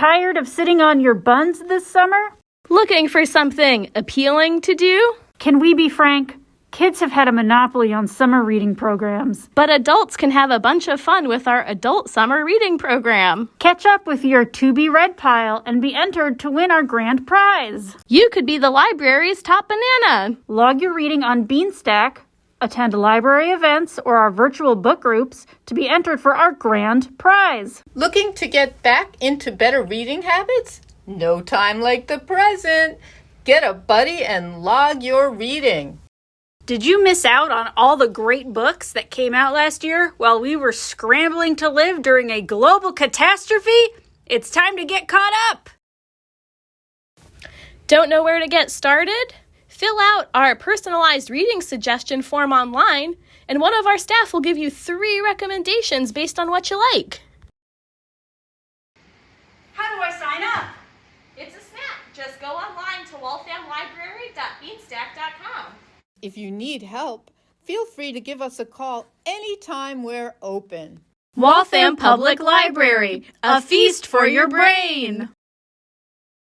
Tired of sitting on your buns this summer? Looking for something appealing to do? Can we be frank? Kids have had a monopoly on summer reading programs. But adults can have a bunch of fun with our adult summer reading program. Catch up with your to-be-read pile and be entered to win our grand prize. You could be the library's top banana. Log your reading on Beanstack, attend library events or our virtual book groups to be entered for our grand prize. Looking to get back into better reading habits? No time like the present. Get a buddy and log your reading. Did you miss out on all the great books that came out last year while we were scrambling to live during a global catastrophe? It's time to get caught up. Don't know where to get started? Fill out our personalized reading suggestion form online, and one of our staff will give you 3 recommendations based on what you like. How do I sign up? It's a snap. Just go online to walthamlibrary.beanstack.com. If you need help, feel free to give us a call anytime we're open. Waltham Public Library, a feast for your brain.